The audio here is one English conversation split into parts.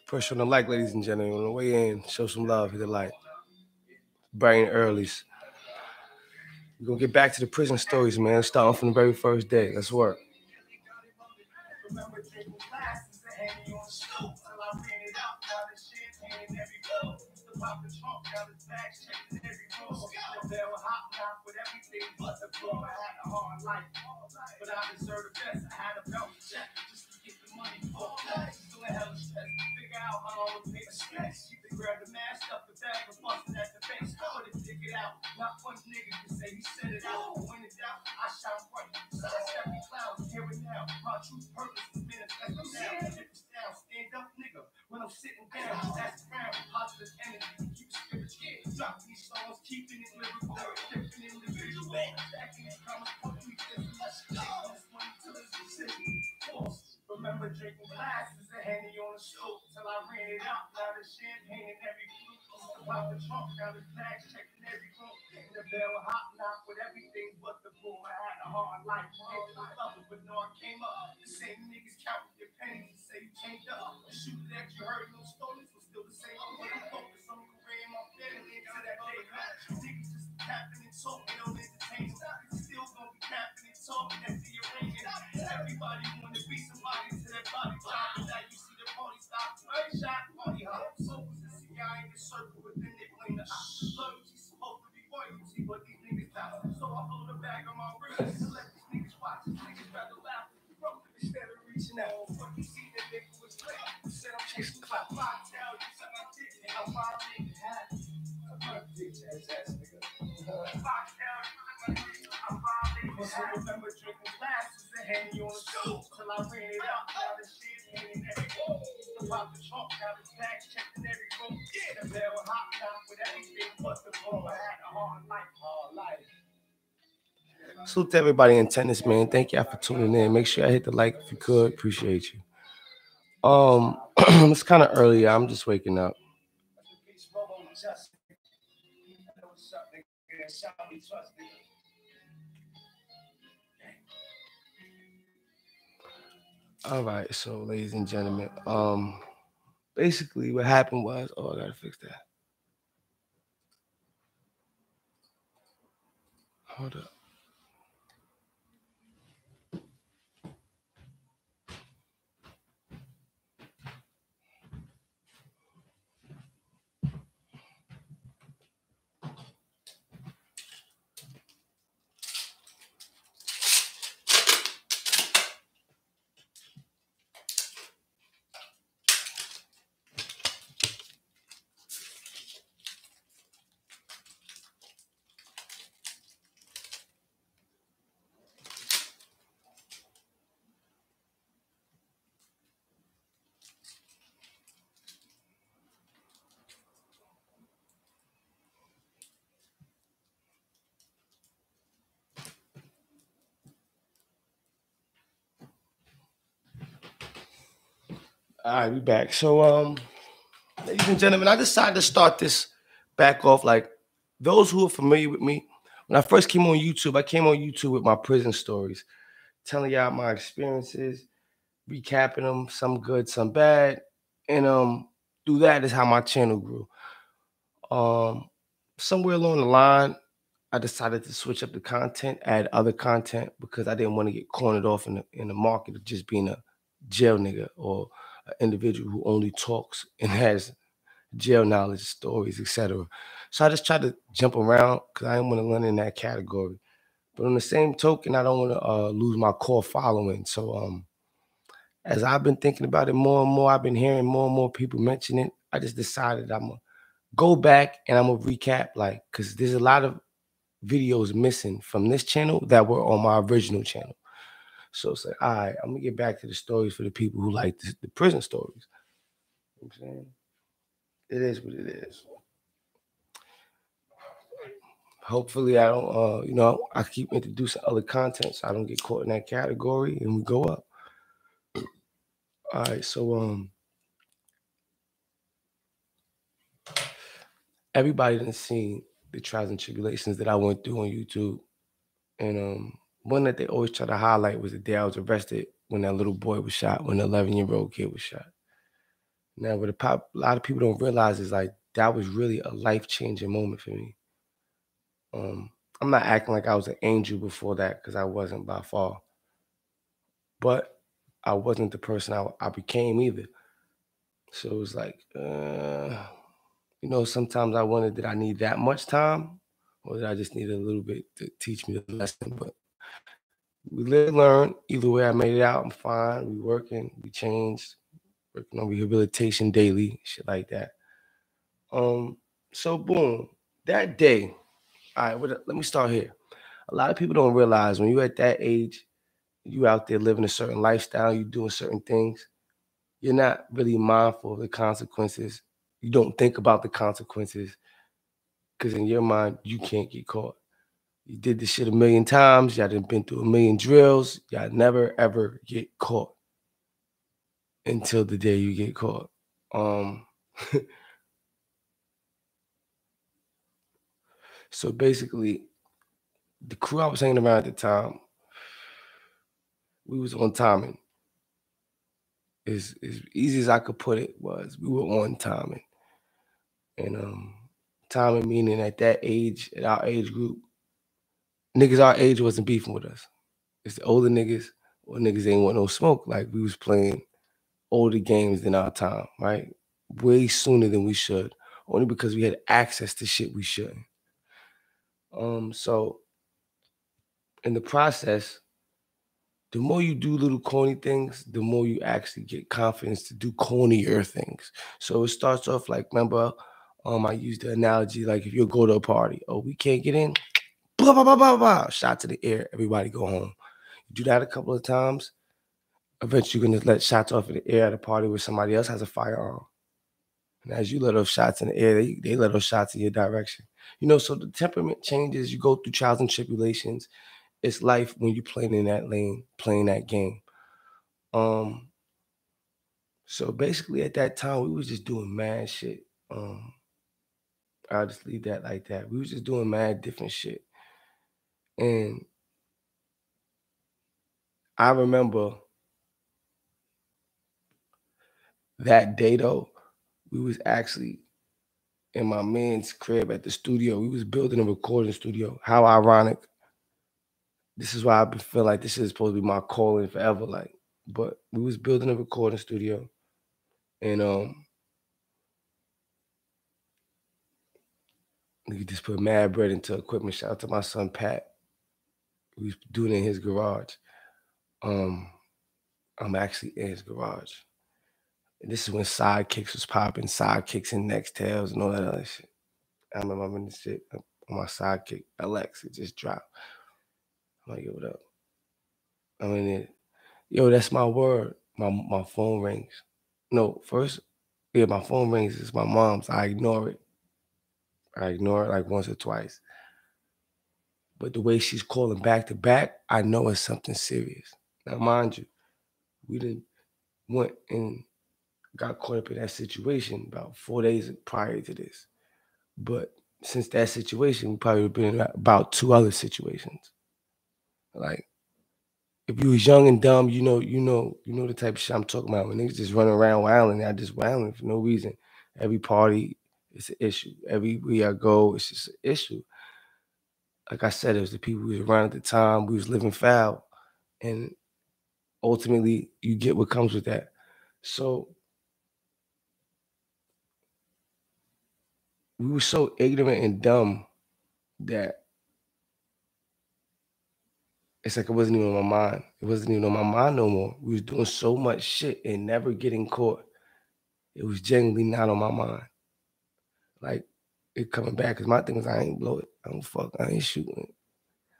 Push on the like, ladies and gentlemen. On the way in, show some love, hit the like. Bright and early's. We're gonna get back to the prison stories, man. Starting from the very first day. Let's work. Salute to everybody in tennis, man. Thank y'all for tuning in. Make sure I hit the like if you could. Appreciate you. It's kind of early. I'm just waking up. All right, so ladies and gentlemen, basically what happened was, I gotta fix that. Hold up. All right, we back. So, ladies and gentlemen, I decided to start this back off. Like those who are familiar with me, when I first came on YouTube, I came on YouTube with my prison stories, telling y'all my experiences, recapping them, some good, some bad, and through that is how my channel grew. Somewhere along the line, I decided to switch up the content, add other content because I didn't want to get cornered off in the market of just being a jail nigga or an individual who only talks and has jail knowledge, stories, etc. So I just tried to jump around because I didn't want to run in that category. But on the same token, I don't want to lose my core following. So as I've been thinking about it more and more, I've been hearing more and more people mention it. I just decided I'm gonna go back and I'm gonna recap, like, because there's a lot of videos missing from this channel that were on my original channel. So it's like, all right, I'm gonna get back to the stories for the people who like the prison stories. You know what I'm saying? It is what it is. Hopefully I don't I keep introducing other content so I don't get caught in that category and we go up. All right, so everybody done seen the trials and tribulations that I went through on YouTube. And one that they always try to highlight was the day I was arrested when that little boy was shot, when the 11-year-old kid was shot. Now, what a lot of people don't realize is like that was really a life-changing moment for me. Um, I'm not acting like I was an angel before that because I wasn't by far, but I wasn't the person I became either. So it was like, sometimes I wondered, did I need that much time, or did I just need a little bit to teach me the lesson? But we live and learn. Either way, I made it out. I'm fine. We working. We changed. Working on rehabilitation daily, shit like that. Um, so boom, that day. All right, let me start here. A lot of people don't realize when you're at that age, you out there living a certain lifestyle, you doing certain things. You're not really mindful of the consequences. You don't think about the consequences because in your mind, you can't get caught. You did this shit a million times. Y'all done been through a million drills. Y'all never ever get caught until the day you get caught. Um, so basically, the crew I was hanging around at the time, we was on timing. As easy as I could put it was we were on timing. And timing meaning at that age, at our age group, niggas our age wasn't beefing with us. It's the older niggas or niggas ain't want no smoke. Like we was playing older games than our time, right? Way sooner than we should, only because we had access to shit we shouldn't. So in the process, the more you do little corny things, the more you actually get confidence to do cornier things. So it starts off like, remember, I used the analogy like if you go to a party, oh, we can't get in, blah, blah, blah, blah, blah, shot to the air, everybody go home. You do that a couple of times, eventually you're gonna let shots off in the air at a party where somebody else has a firearm. And as you let those shots in the air, they let those shots in your direction. So the temperament changes, you go through trials and tribulations. It's life when you're playing in that lane, playing that game. Um, so basically at that time we was just doing mad shit. I'll just leave that like that. We was just doing mad different shit. And I remember that day though, we was actually in my man's crib at the studio. We was building a recording studio. How ironic. This is why I feel like this is supposed to be my calling forever. Like, but we was building a recording studio, and we just put mad bread into equipment. Shout out to my son Pat. We was doing it in his garage. I'm actually in his garage. And this is when sidekicks was popping, sidekicks and Nextels and all that other shit. I remember I'm in this shit on my sidekick, Alex. It just dropped. I'm like, yo, what up? I'm in it. Yo, that's my word. My phone rings. No, first, yeah, my phone rings. It's my mom's. I ignore it. I ignore it like once or twice. But the way she's calling back to back, I know it's something serious. Now, mind you, we didn't went and got caught up in that situation about 4 days prior to this. But since that situation, we probably been in about two other situations. Like if you was young and dumb, you know the type of shit I'm talking about. When niggas just running around wilding, I just wilding for no reason. Every party, it's an issue. Everywhere I go, it's just an issue. Like I said, it was the people who was around at the time. We was living foul, and ultimately, you get what comes with that. So we were so ignorant and dumb that it's like it wasn't even on my mind. It wasn't even on my mind no more. We was doing so much shit and never getting caught. It was genuinely not on my mind. Like it coming back, cause my thing was I ain't blow it. I don't fuck. I ain't shooting.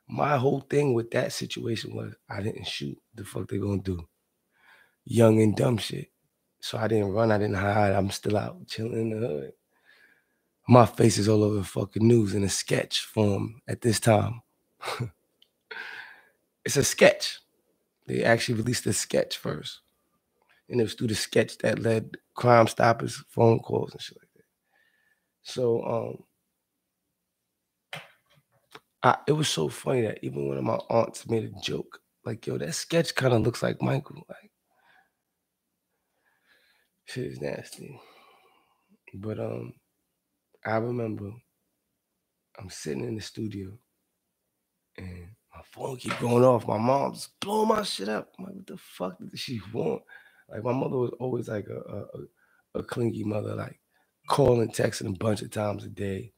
My whole thing with that situation was I didn't shoot. The fuck they gonna do? Young and dumb shit. So I didn't run. I didn't hide. I'm still out chilling in the hood. My face is all over the fucking news in a sketch form at this time. It's a sketch. They actually released a sketch first. And it was through the sketch that led Crime Stoppers phone calls and shit like that. So it was so funny that even one of my aunts made a joke, like, yo, that sketch kind of looks like Michael. Like, shit is nasty. But I remember I'm sitting in the studio and my phone keep going off. My mom's blowing my shit up. I'm like, what the fuck did she want? Like, my mother was always like a clingy mother, like calling, texting a bunch of times a day.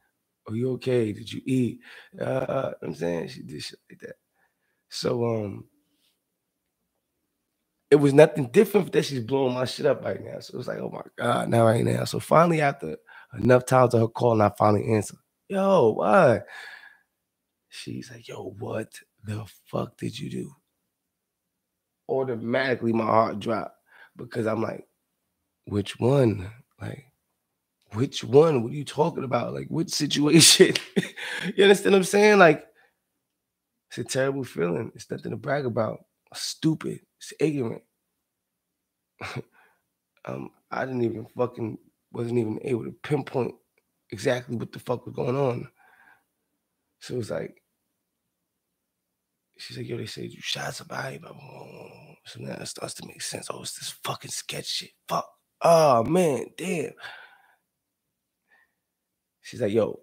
Are you okay? Did you eat? I'm saying she did shit like that. So it was nothing different that she's blowing my shit up right now. So it was like, oh my God, now right now. So finally, after enough times of her calling, I finally answered. Yo, what? She's like, yo, what the fuck did you do? Automatically my heart dropped because I'm like, which one? Like, which one? What are you talking about? Like, which situation? You understand what I'm saying? Like, it's a terrible feeling. It's nothing to brag about. Stupid. It's ignorant. I didn't even fucking wasn't even able to pinpoint exactly what the fuck was going on. So it was like, she's like, yo, they said you shot somebody, blah, blah, blah, blah. So now it starts to make sense. Oh, it's this fucking sketch shit. Fuck. Oh man, damn. She's like, yo,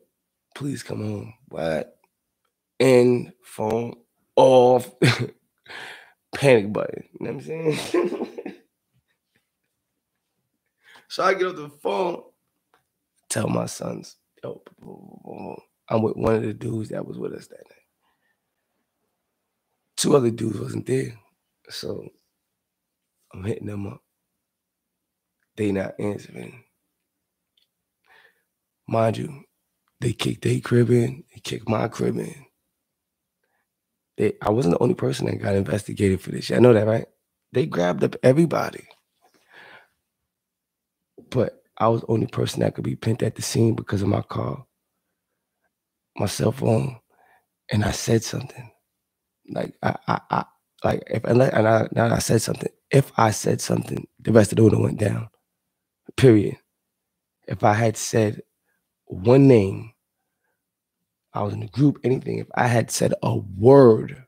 please come home. What? End phone off. Panic button. You know what I'm saying? So I get off the phone, tell my sons, yo, I'm with one of the dudes that was with us that night. Two other dudes wasn't there. So I'm hitting them up. They not answering. Mind you, they kicked their crib in, they kicked my crib in. I wasn't the only person that got investigated for this shit. I know that, right? They grabbed up everybody. But I was the only person that could be pinned at the scene because of my car, my cell phone, and I said something. Like I like if and I said something. If I said something, the rest of the order went down. Period. If I had said one name, I was in the group, anything. If I had said a word,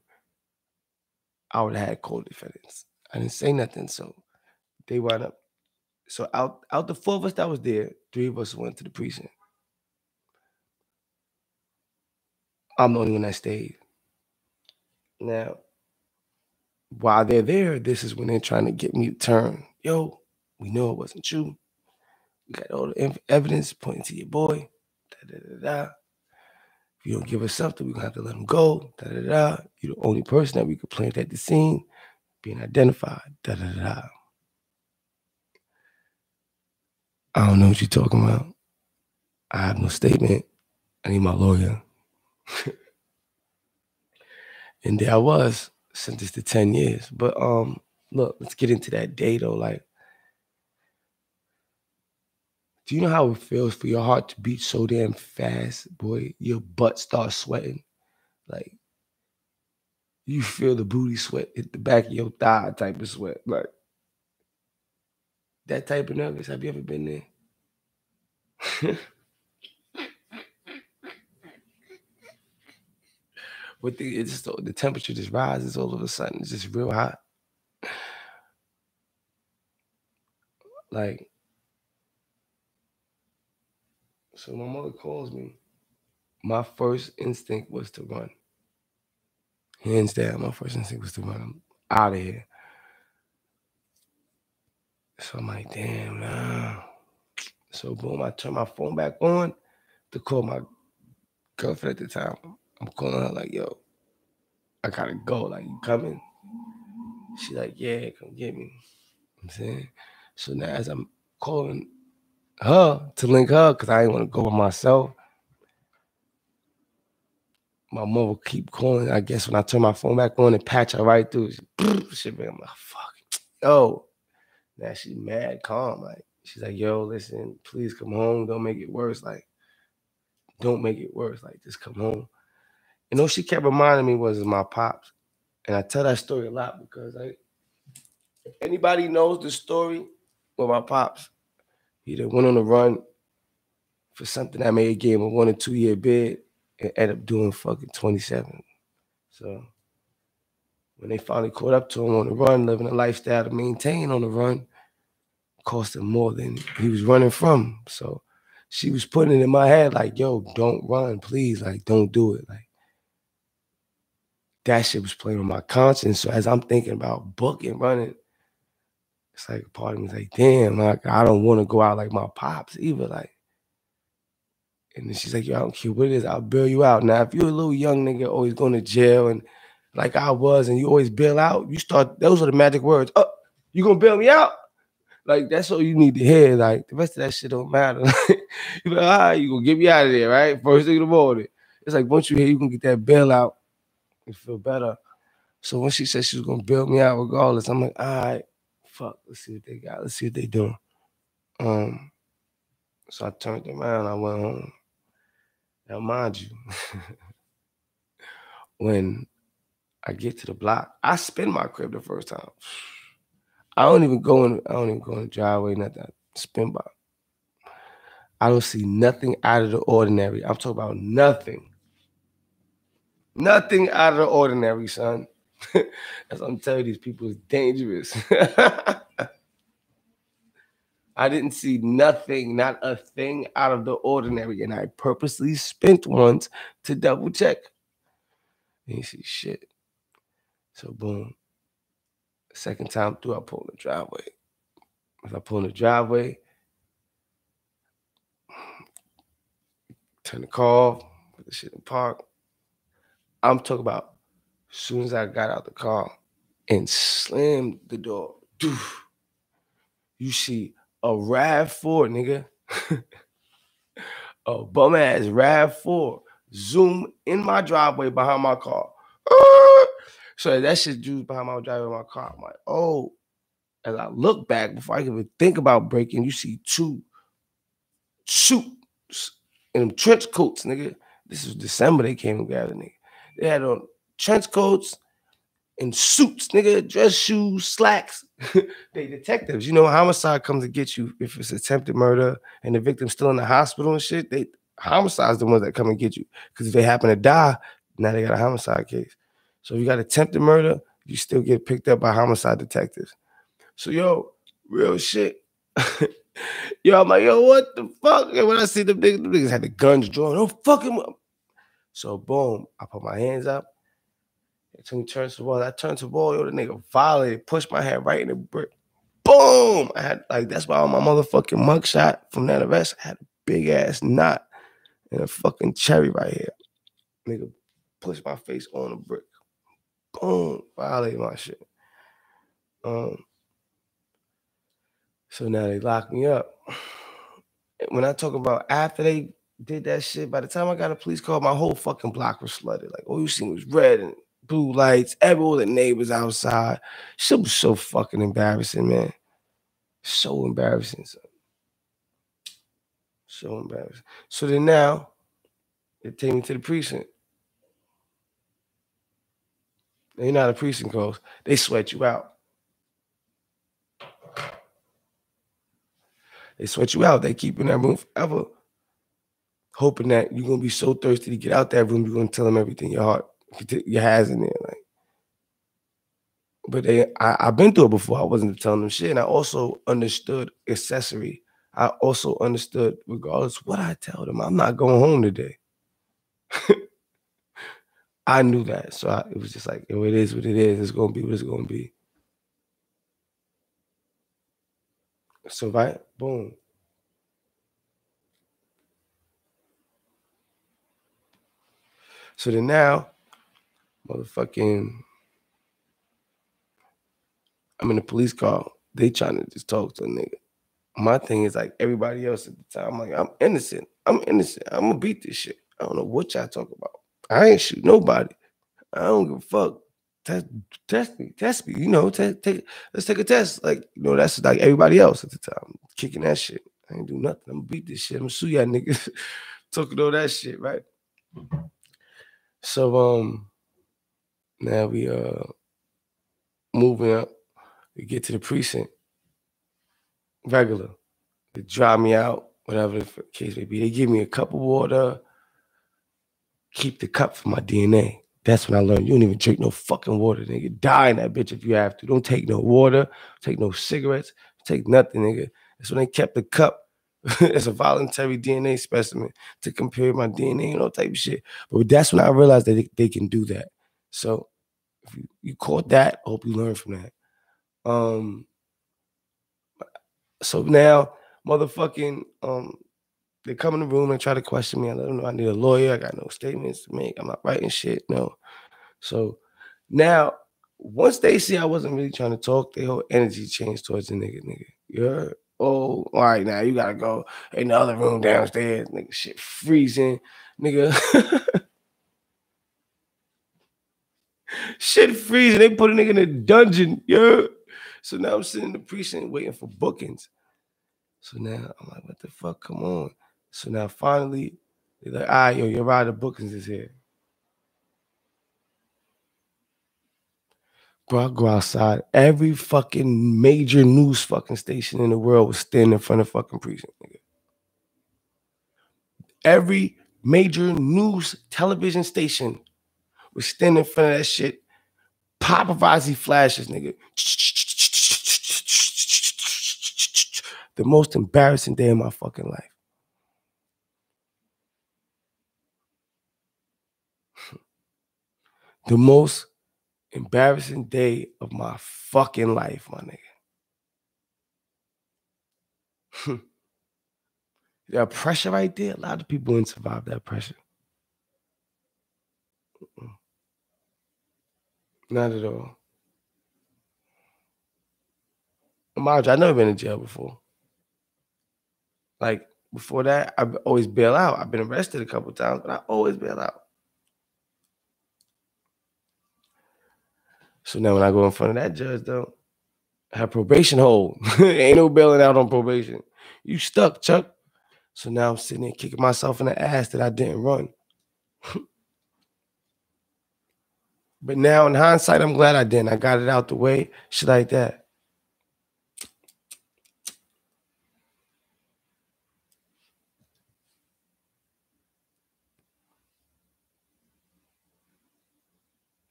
I would have had co-defendants. I didn't say nothing, so they wound up. So out the four of us that was there, three of us went to the precinct. I'm the only one that stayed. Now, while they're there, this is when they're trying to get me to turn. Yo, we know it wasn't you. We got all the evidence pointing to your boy. Da, da, da, da. If you don't give us something, we're gonna have to let him go. Da, da, da. You're the only person that we could plant at the scene, being identified. Da, da, da, da. I don't know what you're talking about. I have no statement. I need my lawyer. And there I was, sentenced to 10 years. But look, let's get into that day though. Like, do you know how it feels for your heart to beat so damn fast, boy? Your butt starts sweating. Like, you feel the booty sweat hit the back of your thigh type of sweat. Like, that type of nervous. Have you ever been there? With the temperature just rises all of a sudden. It's just real hot. Like, so my mother calls me. My first instinct was to run. Hands down, my first instinct was to run. I'm out of here. So I'm like, damn, nah. So boom, I turn my phone back on to call my girlfriend at the time. I'm calling her like, yo, I gotta go. Like, you coming? She like, yeah, come get me. I'm saying. So now as I'm calling her to link her, because I didn't want to go by myself, my mother keep calling. I guess when I turn my phone back on and patch her right through, she been, I'm like, fuck. Yo. Now she's mad calm. Like, she's like, yo, listen, please come home. Don't make it worse. Like, don't make it worse. Like, just come home. You know, she kept reminding me was my pops. And I tell that story a lot because like, if anybody knows the story with my pops, he either went on the run for something that may gave him a 1 or 2 year bid and end up doing fucking 27. So when they finally caught up to him on the run, living a lifestyle to maintain on the run, cost him more than he was running from. So she was putting it in my head like, yo, don't run, please. Like, don't do it. Like, that shit was playing on my conscience. So as I'm thinking about booking, running, it's like a part of me is like, damn, like, I don't want to go out like my pops either. Like, and then she's like, yo, I don't care what it is, I'll bail you out. Now, if you're a little young nigga always going to jail and like I was, and you always bail out, you start, those are the magic words. Oh, you gonna bail me out? Like, that's all you need to hear. Like, the rest of that shit don't matter. You be like, all right, you gonna get me out of there, right? First thing in the morning. It's like, once you hear you can get that bail out, you feel better. So when she said she was gonna bail me out regardless, I'm like, all right, fuck, let's see what they got. Let's see what they doing. So I turned around, I went home. Now, mind you, when I get to the block, I spin my crib the first time. I don't even go in the driveway, nothing. I spin by. I don't see nothing out of the ordinary. I'm talking about nothing. Nothing out of the ordinary, son. That's what I'm telling you, these people is dangerous. I didn't see nothing, not a thing out of the ordinary. And I purposely spent once to double check. Ain't see shit. So boom. Second time through, I pull in the driveway. As I pull in the driveway, turn the car off, put the shit in park. I'm talking about as soon as I got out the car and slammed the door, you see a RAV4, nigga. A bum ass RAV4 zoom in my driveway behind my car. So that shit zooms behind my driveway in my car. I'm like, oh. As I look back, before I can even think about breaking, you see two suits in them trench coats, nigga. This was December they came together, nigga. They had on trench coats and suits, nigga, dress shoes, slacks. They detectives. You know, homicide comes to get you if it's attempted murder and the victim's still in the hospital and shit. Homicide's the ones that come and get you. Because if they happen to die, now they got a homicide case. So if you got attempted murder, you still get picked up by homicide detectives. So, yo, real shit. Yo, I'm like, yo, what the fuck? And when I see them niggas had the guns drawn, oh, fuck him up. So, boom, I put my hands up. He turns to the wall. I turned to the wall, yo, the nigga violated, pushed my head right in the brick. Boom! I had, like, that's why on my motherfucking mugshot from that arrest, I had a big ass knot and a fucking cherry right here. Nigga pushed my face on the brick. Boom! Violated my shit. So now they locked me up. When I talk about after they did that shit, by the time I got a police call, my whole fucking block was flooded. Like, all you seen was red and blue lights, all the neighbors outside. Shit was so fucking embarrassing, man. So embarrassing, son. So embarrassing. So then now, they take me to the precinct. You know how the precinct goes. They sweat you out. They sweat you out. They keep you in that room forever, hoping that you're gonna be so thirsty to get out that room, you're gonna tell them everything your heart, your has in there. Like, but I've been through it before. I wasn't telling them shit, and I also understood accessory. I also understood, regardless what I tell them, I'm not going home today. I knew that, so it was just like, yo, it is what it is. It's gonna be what it's gonna be. So right, boom. So then now, motherfucking, I'm in the police car. They trying to just talk to a nigga. My thing is like everybody else at the time, like, I'm innocent. I'm innocent. I'm gonna beat this shit. I don't know what y'all talk about. I ain't shoot nobody. I don't give a fuck. Test me. You know, let's take a test. Like, you know, that's like everybody else at the time. Kicking that shit. I ain't do nothing. I'm gonna beat this shit. I'm gonna sue y'all niggas. Talking all that shit, right? So now we moving up. We get to the precinct. Regular. They drive me out. whatever the case may be. They give me a cup of water, keep the cup for my DNA. That's when I learned you don't even drink no fucking water, nigga. Die in that bitch if you have to. Don't take no water, take no cigarettes, take nothing, nigga. That's when they kept the cup as a voluntary DNA specimen to compare my DNA and all type of shit. But that's when I realized that they can do that. So if you caught that, I hope you learned from that. So now, motherfucking, they come in the room and try to question me. I let them know I need a lawyer. I got no statements to make. I'm not writing shit. No. So now, once they see I wasn't really trying to talk, their whole energy changed towards the nigga. Yeah. Oh, all right, now you gotta go in the other room downstairs. Nigga, shit freezing. Nigga, shit freezing. They put a nigga in a dungeon. Yeah. So now I'm sitting in the precinct waiting for bookings. So now I'm like, what the fuck? Come on. So now finally, they're like, all right, yo, your ride of bookings is here. Bro, I go outside. Every fucking major news fucking station in the world was standing in front of fucking precinct, nigga. Every major news television station was standing in front of that shit. Paparazzi flashes, nigga. The most embarrassing day of my fucking life. The most embarrassing day of my fucking life, my nigga. That pressure right there, a lot of people didn't survive that pressure. Not at all. Mind you, I've never been in jail before. Like, before that, I always bail out. I've been arrested a couple times, but I always bail out. So now when I go in front of that judge, though, I have probation hold. Ain't no bailing out on probation. You stuck, Chuck. So now I'm sitting there kicking myself in the ass that I didn't run. But now in hindsight, I'm glad I didn't. I got it out the way. Shit like that.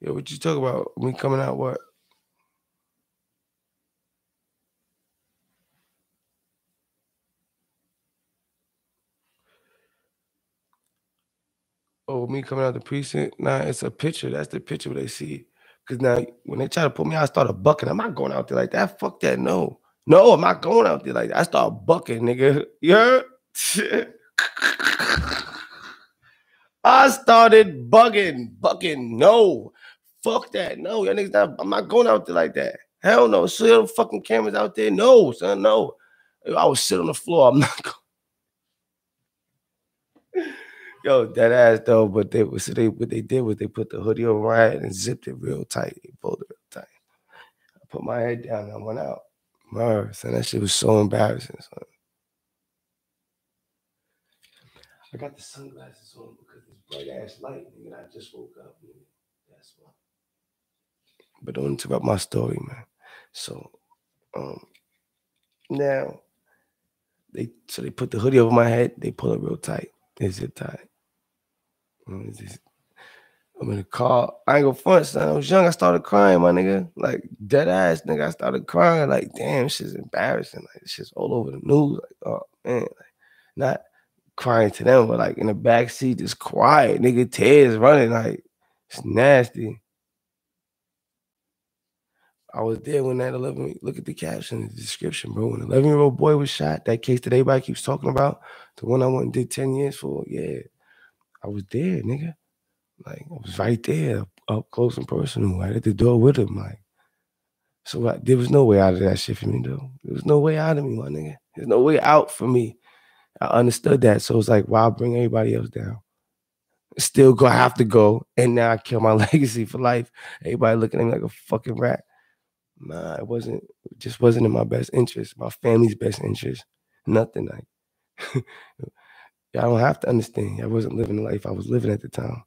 Yo, what you talk about? Me coming out what? Oh, me coming out the precinct? Nah, it's a picture. That's the picture where they see. Because now when they try to put me out, I started bucking. I'm not going out there like that. Fuck that. No. No, I'm not going out there like that. I start bucking, nigga. You heard? I started bucking. No. Fuck that. No, y'all niggas not, I'm not going out there like that. Hell no. So the fucking cameras out there. No, son, no. I would sit on the floor. I'm not going. Yo, that ass though, but what they did was they put the hoodie over my head and zipped it real tight. They pulled it real tight. I put my head down and I went out. Son, that shit was so embarrassing. Son. I got the sunglasses on because it's bright ass light, nigga. I just woke up, nigga. That's why. But don't interrupt my story, man. So now they put the hoodie over my head, they pull it real tight. They zip tight. I'm in the car. I ain't gonna front, son. I was young. I started crying, my nigga. Like dead ass, nigga. I started crying. Like, damn, this shit's embarrassing. Like, this shit's all over the news. Like, oh man, like, not crying to them, but like in the back seat, just quiet, nigga. Tears running. Like, it's nasty. I was there when that 11. Look at the caption, the description, bro. When an 11-year-old boy was shot, that case that everybody keeps talking about, the one I went and did 10 years for. Yeah, I was there, nigga. Like, I was right there, up close and personal, right at the door with him. Like, so there was no way out of that shit for me, though. There was no way out of me, my nigga. There's no way out for me. I understood that. So it's like, why bring everybody else down? Still gonna have to go. And now I kill my legacy for life. Everybody looking at me like a fucking rat. Nah, it just wasn't in my best interest, my family's best interest. Nothing like y'all don't have to understand. I wasn't living the life I was living at the time.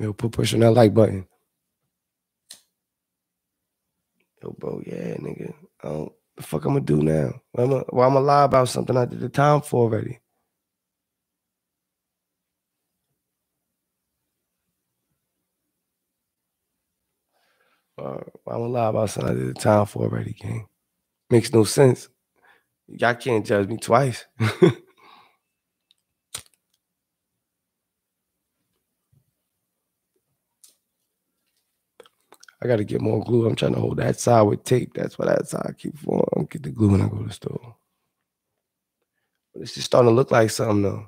Yo, put push on that like button. Yo, bro, yeah, nigga. The fuck I'm gonna do now? Why I'm gonna lie about something I did the time for already? Why I'm gonna lie about something I did the time for already, gang? Makes no sense. Y'all can't judge me twice. I gotta get more glue. I'm trying to hold that side with tape. That's why that side I keep falling. Get the glue when I go to the store. But it's just starting to look like something though.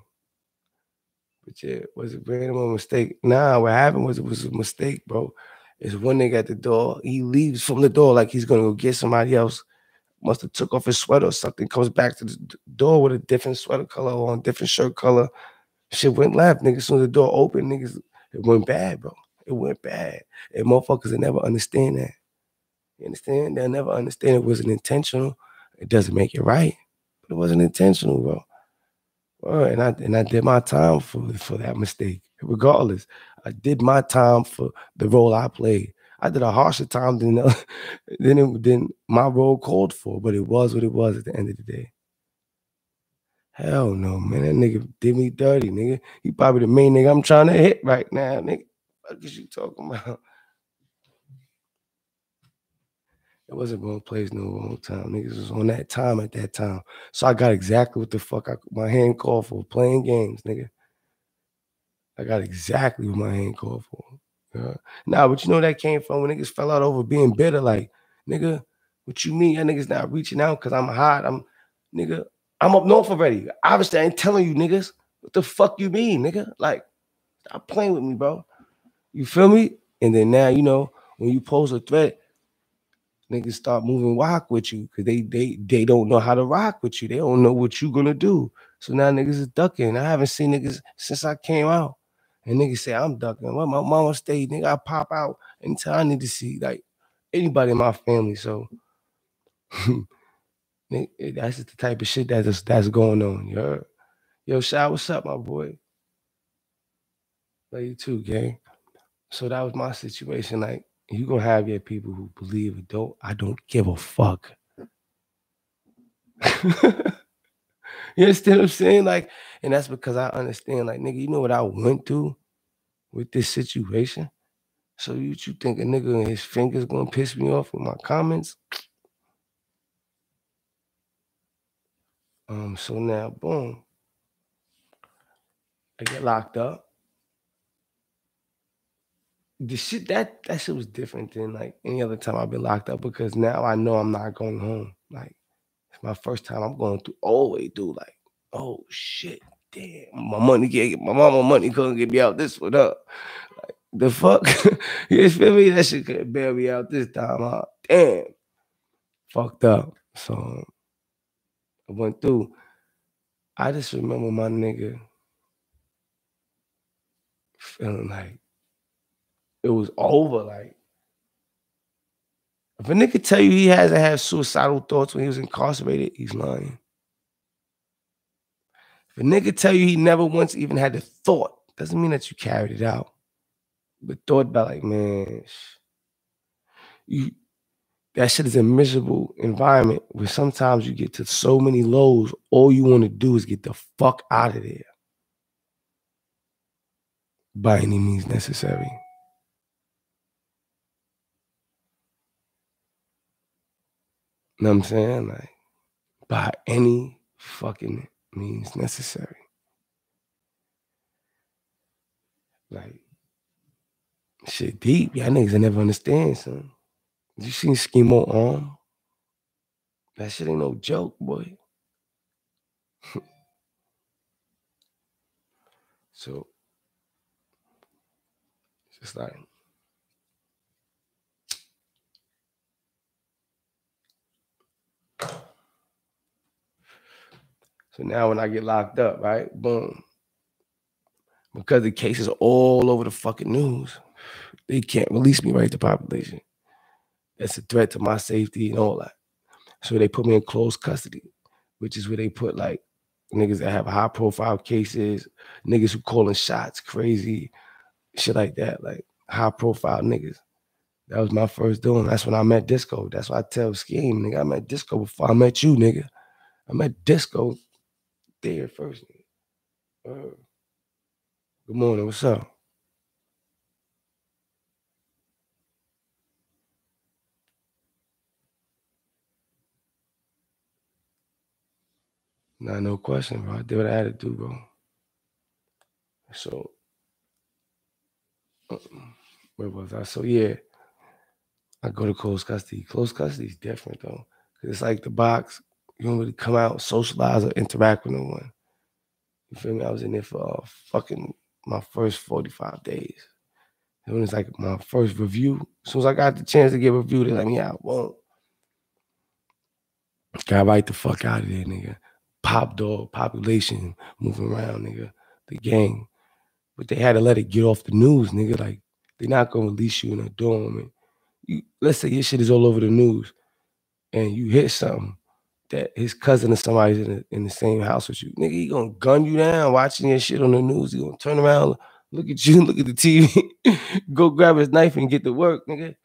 But yeah, was it random or mistake? Nah, what happened was it was a mistake, bro. It's one nigga at the door. He leaves from the door like he's gonna go get somebody else. Must have took off his sweater or something. Comes back to the door with a different sweater color on, different shirt color. Shit went left, nigga. As soon as the door opened, niggas, it went bad, bro. It went bad. And motherfuckers will never understand that. You understand? They'll never understand it wasn't intentional. It doesn't make it right. But it wasn't intentional, bro. And I did my time for that mistake. Regardless, I did my time for the role I played. I did a harsher time than than my role called for, but it was what it was at the end of the day. Hell no, man. That nigga did me dirty, nigga. He probably the main nigga I'm trying to hit right now, nigga. What is you talking about? It wasn't wrong place, no wrong time. Niggas was on that time at that time. So I got exactly what the fuck my hand called for, playing games, nigga. I got exactly what my hand called for. Nah, but you know that came from when niggas fell out over being bitter. Like, nigga, what you mean? That niggas not reaching out because I'm hot. Nigga, I'm up north already. Obviously, I ain't telling you niggas. What the fuck you mean, nigga? Like, stop playing with me, bro. You feel me? And then now, when you pose a threat, niggas start moving rock with you because they don't know how to rock with you. They don't know what you gonna do. So now niggas is ducking. I haven't seen niggas since I came out. And niggas say I'm ducking. Well, my mama stayed, nigga. I pop out anytime I need to see like anybody in my family. So that's just the type of shit that's going on. You heard? Yo, Shy, what's up, my boy? Love you too, gang. So that was my situation. Like, you gonna have your people who believe it don't. I don't give a fuck. You understand what I'm saying? Like, and that's because I understand, like, nigga, you know what I went through with this situation? So you think a nigga and his fingers gonna piss me off with my comments? So now, boom, I get locked up. The shit that shit was different than like any other time I've been locked up because now I know I'm not going home. Like, it's my first time I'm going through all the way through, like, oh shit, damn, my money can't get my mama money couldn't get me out this one up. The fuck? You feel me? That shit couldn't bail me out this time, huh? Damn. Fucked up. So I went through. I just remember my nigga feeling like it was over. Like, if a nigga tell you he hasn't had suicidal thoughts when he was incarcerated, he's lying. If a nigga tell you he never once even had the thought, doesn't mean that you carried it out. But thought about like, man, you that shit is a miserable environment where sometimes you get to so many lows, all you want to do is get the fuck out of there by any means necessary. You know what I'm saying? Like, by any fucking means necessary. Like, shit deep. Y'all niggas ain't never understand, son. You seen Schemo Arm? That shit ain't no joke, boy. So, it's just like, so now when I get locked up, right? Boom. Because the case is all over the fucking news, they can't release me right to population. That's a threat to my safety and all that. So they put me in closed custody, which is where they put like niggas that have high profile cases, niggas who calling shots crazy, shit like that, like high profile niggas. That was my first doing. That's when I met Disco. That's why I tell Scheme, nigga, I met Disco before I met you, nigga. I met Disco there first. Uh, Good morning. What's up? Nah, no question, bro. I did what I had to do, bro. So, uh, where was I? So, yeah, I go to close custody. Close custody is different, though. 'Cause it's like the box. You don't really come out, socialize, or interact with no one. You feel me? I was in there for fucking my first 45 days. It was like my first review. As soon as I got the chance to get reviewed, they let me out. Whoa. Got right the fuck out of there, nigga. Pop dog, population moving around, nigga. The gang. But they had to let it get off the news, nigga. Like, they're not gonna release you in a dorm. And let's say your shit is all over the news and you hit something that his cousin or somebody's in the same house with you. Nigga, he gonna gun you down watching your shit on the news. He gonna turn around, look at you, look at the TV, go grab his knife and get to work, nigga.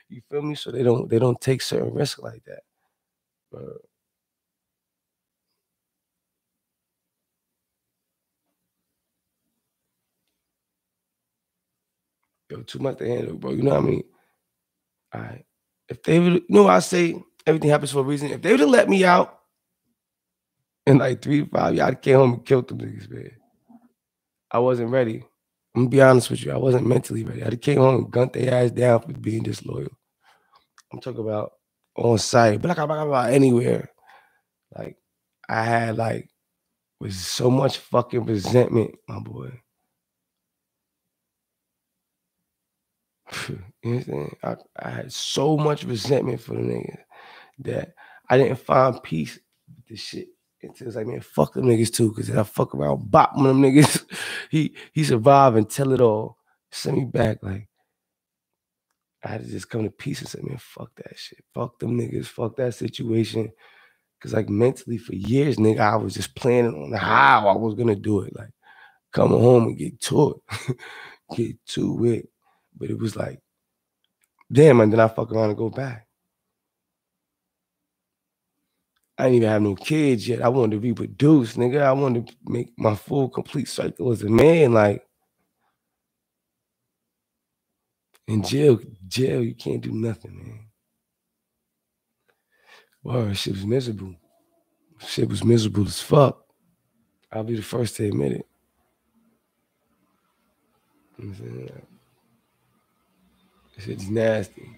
You feel me? So they don't take certain risks like that. But yo, too much to handle, bro. You know what I mean? All right. If they would, I say everything happens for a reason. If they would have let me out in like 3 to 5 years, I'd came home and killed them niggas, man. I wasn't ready. I'm gonna be honest with you. I wasn't mentally ready. I came home and gunned their ass down for being disloyal. I'm talking about on site, blah, blah, blah, anywhere. Like I had like was so much fucking resentment, my boy. You know what I'm saying? I had so much resentment for the niggas that I didn't find peace with this shit until it's like, man, fuck them niggas too, because I fuck around, bop one of them niggas. He survived and tell it all. Send me back. Like I had to just come to peace and say, man, fuck that shit. Fuck them niggas. Fuck that situation. Cause like mentally for years, nigga, I was just planning on how I was gonna do it. Like come home and get to it. Get to it. But it was like, damn, and then I fuck around and go back. I didn't even have no kids yet. I wanted to reproduce, nigga. I wanted to make my full complete cycle as a man. Like in jail, you can't do nothing, man. Wow, shit was miserable. Shit was miserable as fuck. I'll be the first to admit it. You know what I'm saying? Like, shit's nasty.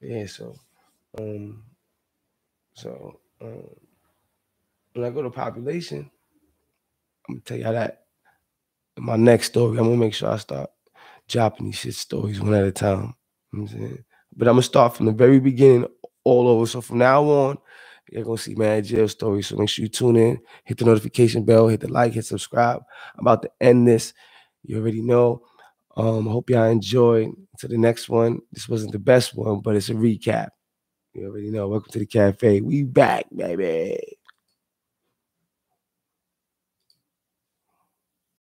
Yeah, um, so when I go to population, I'm gonna tell you how that in my next story, I'm gonna make sure I start dropping these shit stories one at a time. You know what I'm saying? But I'm gonna start from the very beginning all over. So from now on, you're gonna see mad jail stories. So make sure you tune in, hit the notification bell, hit the like, hit subscribe. I'm about to end this. You already know. I hope y'all enjoyed. To the next one. This wasn't the best one, but it's a recap. You already know. Welcome to the cafe. We back, baby.